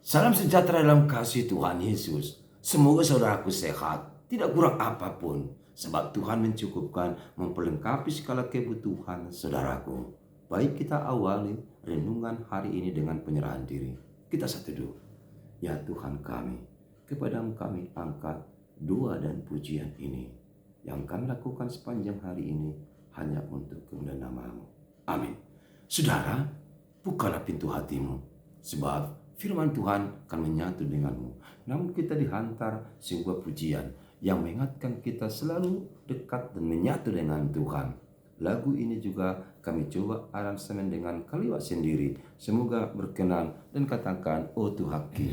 Salam sejahtera dalam kasih Tuhan Yesus. Semoga saudaraku sehat, tidak kurang apapun, sebab Tuhan mencukupkan, memperlengkapi segala kebutuhan saudaraku. Baik, kita awali renungan hari ini dengan penyerahan diri. Kita satu dulu. Ya Tuhan kami, kepadamu kami angkat doa dan pujian ini, yang kami lakukan sepanjang hari ini hanya untuk kemuliaan nama-Mu. Amin. Saudara, bukalah pintu hatimu, sebab firman Tuhan akan menyatu denganmu. Namun kita dihantar sebuah pujian yang mengingatkan kita selalu dekat dan menyatu dengan Tuhan. Lagu ini juga kami coba aransemen dengan kalimat sendiri. Semoga berkenan dan katakan, oh Tuhanku.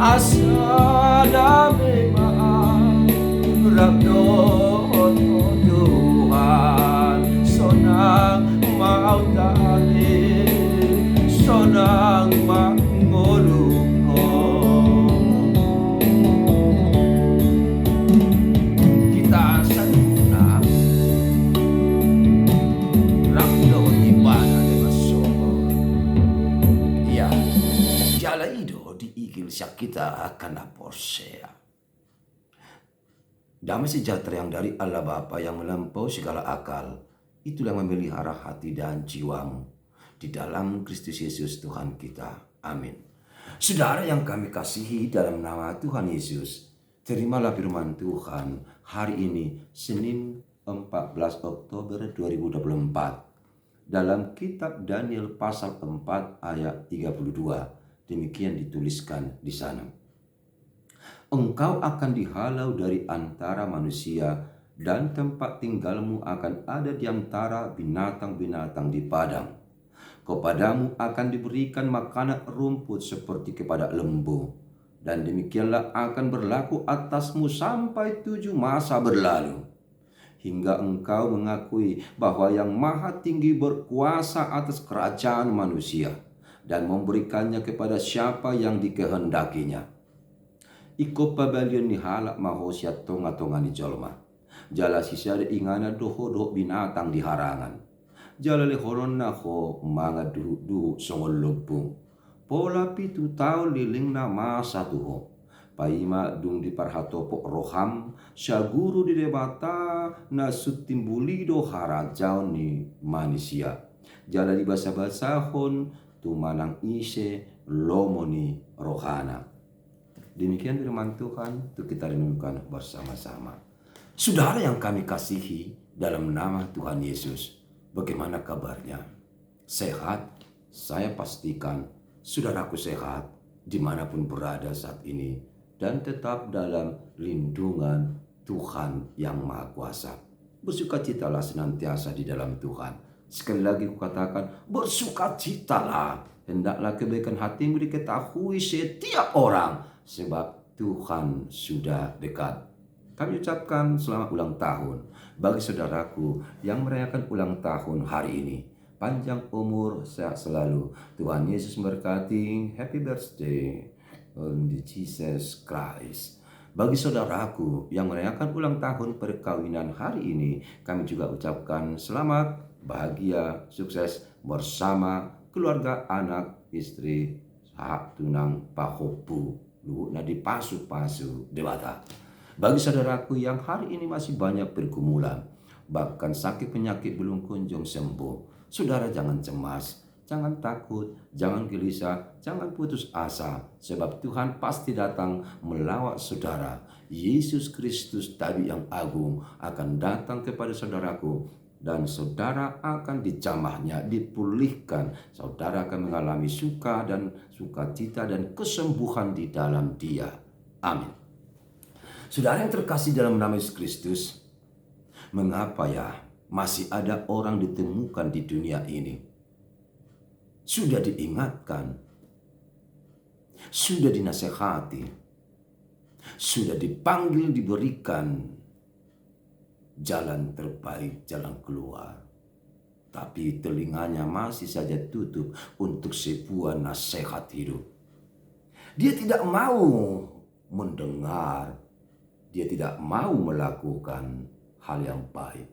Asa damai maaf Rabdo igilsa kita akan aporsea. Damai sejahtera yang dari Allah Bapa yang melampaui segala akal, itulah yang memelihara hati dan jiwamu di dalam Kristus Yesus Tuhan kita. Amin. Saudara yang kami kasihi dalam nama Tuhan Yesus, terimalah firman Tuhan hari ini, Senin 14 Oktober 2024. Dalam kitab Daniel pasal 4 ayat 32, demikian dituliskan di sana. Engkau akan dihalau dari antara manusia, dan tempat tinggalmu akan ada di antara binatang-binatang di padang. Kepadamu akan diberikan makanan rumput seperti kepada lembu, dan demikianlah akan berlaku atasmu sampai 7 masa berlalu, hingga engkau mengakui bahwa Yang Maha Tinggi berkuasa atas kerajaan manusia dan memberikannya kepada siapa yang dikehendakinya. Iko pabalion ni halak mahosia tonga-tonga ni jolma. Jala sisa de ingana doho binatang di harangan. Jala le horon na ho mga duhu songol lubung. Pola pitu tau liling na masa tuho. Paima dung di parhatopo roham, syaguru di debata na sutimbuli do harajau ni manusia. Jala di basa-basahon tumanang ise lomoni rohana. Demikian firman Tuhan, untuk kita renungkan bersama-sama. Saudara yang kami kasihi dalam nama Tuhan Yesus, bagaimana kabarnya? Sehat? Saya pastikan saudaraku sehat dimanapun berada saat ini, dan tetap dalam lindungan Tuhan yang Maha Kuasa. Bersukacitalah senantiasa di dalam Tuhan. Sekali lagi kukatakan, bersukacitalah. Hendaklah kebaikan hatimu diketahui setiap orang, sebab Tuhan sudah dekat. Kami ucapkan selamat ulang tahun bagi saudaraku yang merayakan ulang tahun hari ini. Panjang umur, sehat selalu. Tuhan Yesus memberkati. Happy birthday on Jesus Christ. Bagi saudaraku yang merayakan ulang tahun perkawinan hari ini, kami juga ucapkan selamat, bahagia, sukses bersama keluarga, anak, istri, sahab tunang, pahopu, luhukna di pasu-pasu dewata. Bagi saudaraku yang hari ini masih banyak pergumulan, bahkan sakit penyakit belum kunjung sembuh, saudara jangan cemas, jangan takut, jangan gelisah, jangan putus asa, sebab Tuhan pasti datang melawat saudara. Yesus Kristus Nabi yang agung akan datang kepada saudaraku, dan saudara akan dijamahnya, dipulihkan. Saudara akan mengalami suka dan sukacita dan kesembuhan di dalam Dia. Amin. Saudara yang terkasih dalam nama Yesus Kristus, mengapa ya masih ada orang ditemukan di dunia ini? Sudah diingatkan, sudah dinasehati, sudah dipanggil, diberikan jalan terbaik, jalan keluar, tapi telinganya masih saja tutup untuk sebuah nasihat hidup. Dia tidak mau mendengar, dia tidak mau melakukan hal yang baik,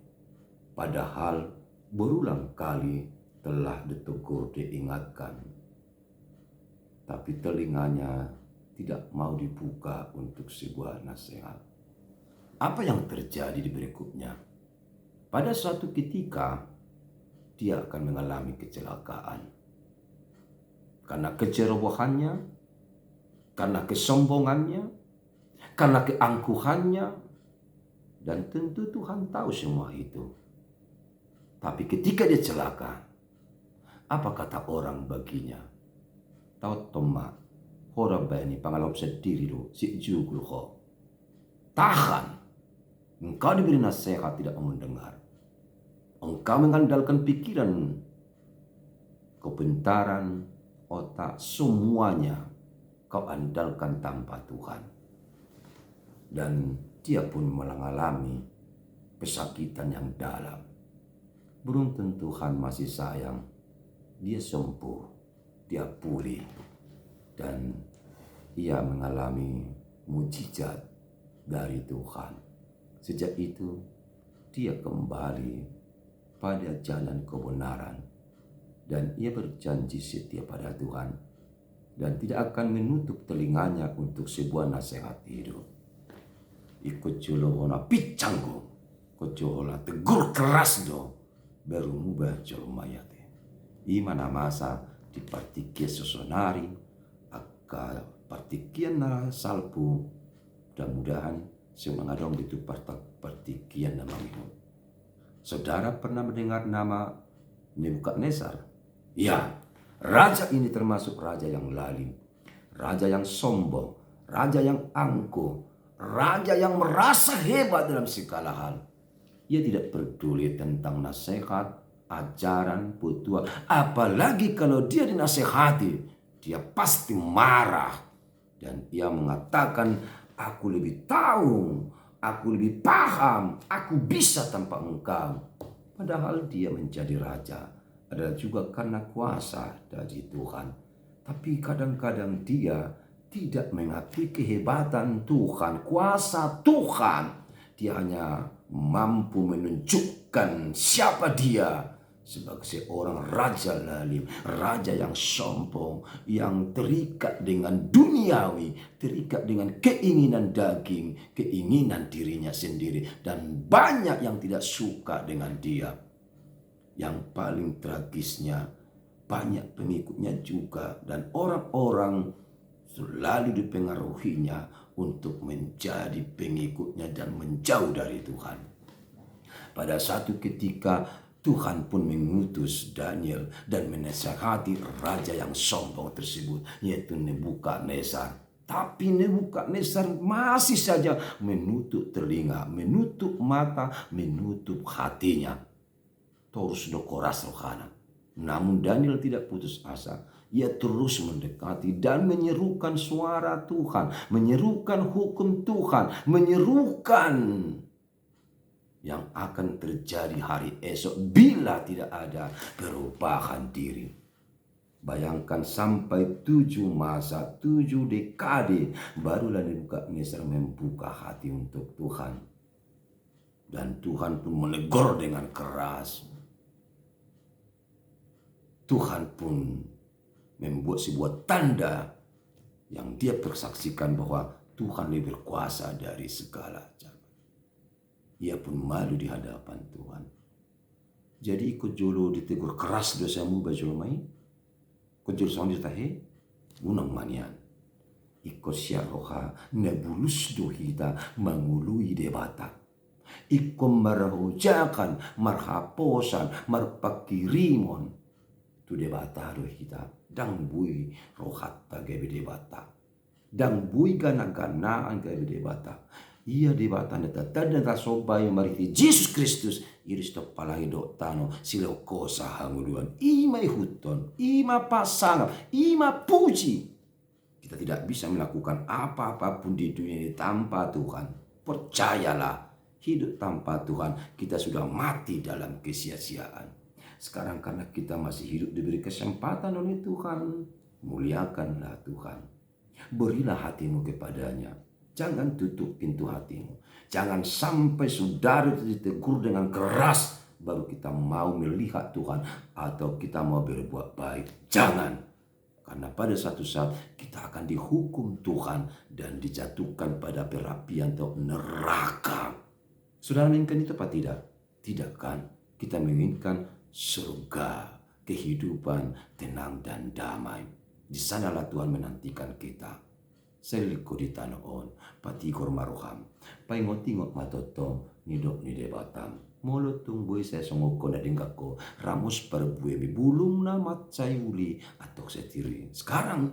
padahal berulang kali telah ditegur, diingatkan, tapi telinganya tidak mau dibuka untuk sebuah nasihat. Apa yang terjadi di berikutnya? Pada suatu ketika dia akan mengalami kecelakaan karena kecerobohannya, karena kesombongannya, karena keangkuhannya, dan tentu Tuhan tahu semua itu. Tapi ketika dia celaka, apa kata orang baginya? Tahu toma, orang bani pangalap sendiri lo, si jugul ho. Tahan, engkau diberi nasihat tidak mau mendengar. Engkau mengandalkan pikiran, kepintaran, otak, semuanya kau andalkan tanpa Tuhan. Dan dia pun mengalami kesakitan yang dalam. Beruntung Tuhan masih sayang. Dia sembuh, dia pulih, dan ia mengalami mujizat dari Tuhan. Sejak itu dia kembali pada jalan kebenaran, dan ia berjanji setia pada Tuhan. dan tidak akan menutup telinganya untuk sebuah nasihat hidup. Ikut jolo ona picanggo, kojola tegur keras do, baru mubah jolo mayate. Imana masa di partikia sosonari, akka partikian na salpu, mudah-mudahan semangadong itu partikian nama minggu. Saudara pernah mendengar nama Nebukadnezar? Ya, raja ini termasuk raja yang lalim, raja yang sombong, raja yang angkuh, raja yang merasa hebat dalam segala hal. Ia tidak peduli tentang nasihat, ajaran, petua. Apalagi kalau dia dinasehati, dia pasti marah. Dan ia mengatakan, aku lebih tahu, aku lebih paham, aku bisa tanpa engkau. Padahal dia menjadi raja adalah juga karena kuasa dari Tuhan. Tapi kadang-kadang dia tidak mengakui kehebatan Tuhan, kuasa Tuhan. Dia hanya mampu menunjukkan siapa dia sebagai seorang raja lalim, raja yang sombong, yang terikat dengan duniawi, terikat dengan keinginan daging, keinginan dirinya sendiri, dan banyak yang tidak suka dengan dia. Yang paling tragisnya, banyak pengikutnya juga, dan orang-orang selalu dipengaruhinya untuk menjadi pengikutnya dan menjauh dari Tuhan. Pada satu ketika Tuhan pun mengutus Daniel dan menasihati raja yang sombong tersebut, yaitu Nebukadnezar. Tapi Nebukadnezar masih saja menutup telinga, menutup mata, menutup hatinya. Terus dokoras rohana. Namun Daniel tidak putus asa. Ia terus mendekati dan menyerukan suara Tuhan, menyerukan hukum Tuhan, menyerukan yang akan terjadi hari esok bila tidak ada perubahan diri. Bayangkan sampai 7 masa, 7 dekade barulah Nebukadnezar membuka hati untuk Tuhan. Dan Tuhan pun menegur dengan keras. Tuhan pun membuat sebuah tanda yang dia persaksikan bahwa Tuhan lebih berkuasa dari segala zaman. Ia pun malu di hadapan Tuhan. Jadi ikut jolo ditegur keras dosamu bajolo mai. Ikut jolo sama ditahe gunung manian. Ikut syaroha nebulus dohita mangului debata. Ikut marhujakan, marhaposan, marpakirimon. Tu debata dohita. Dang bui rohat bagai debata. Dang bui gana-ganaan bagai debata. Ia debata neta sobai mariti Yesus Kristus iris to palai do tano silo kosa hanguduan ima huton ima pasangan ima puji. Kita tidak bisa melakukan apa-apapun di dunia ini tanpa Tuhan. Percayalah, hidup tanpa Tuhan kita sudah mati dalam kesia-siaan. Sekarang karena kita masih hidup diberi kesempatan oleh Tuhan, muliakanlah Tuhan. Berilah hatimu kepadanya. Jangan tutup pintu hatimu. Jangan sampai saudara ditegur dengan keras baru kita mau melihat Tuhan atau kita mau berbuat baik. Jangan. Karena pada satu saat kita akan dihukum Tuhan dan dijatuhkan pada perapian atau neraka. Saudara menginginkan itu apa tidak? Tidak kan? Kita menginginkan surga, kehidupan tenang dan damai. Di sanalah Tuhan menantikan kita. Seliko di tanah on, patigor maruham, paingot-ingot matoto, nidok ni debatam. Molo tungboy sa songoko na dinggako, ramos perbuemi bulung na matsayuli atau setiri. Sekarang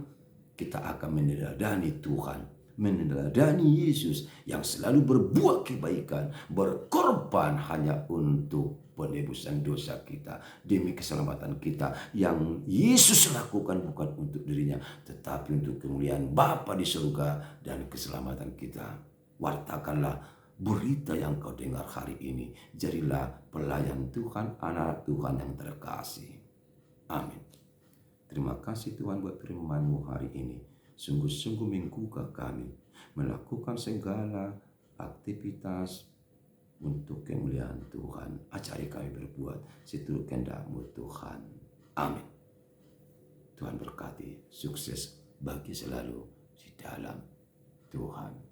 kita akan meneladani Tuhan, meneladani Yesus yang selalu berbuat kebaikan, berkorban hanya untuk penebusan dosa kita, demi keselamatan kita yang Yesus lakukan bukan untuk dirinya, tetapi untuk kemuliaan Bapa di surga dan keselamatan kita. Wartakanlah berita yang kau dengar hari ini. Jadilah pelayan Tuhan, anak Tuhan yang terkasih. Amin. Terima kasih Tuhan buat firman-Mu hari ini. Sungguh-sungguh menggugah kami melakukan segala aktivitas untuk kemuliaan Tuhan. Ajari kami berbuat seturut kehendak-Mu Tuhan. Amin. Tuhan berkati. Sukses bagi selalu di dalam Tuhan.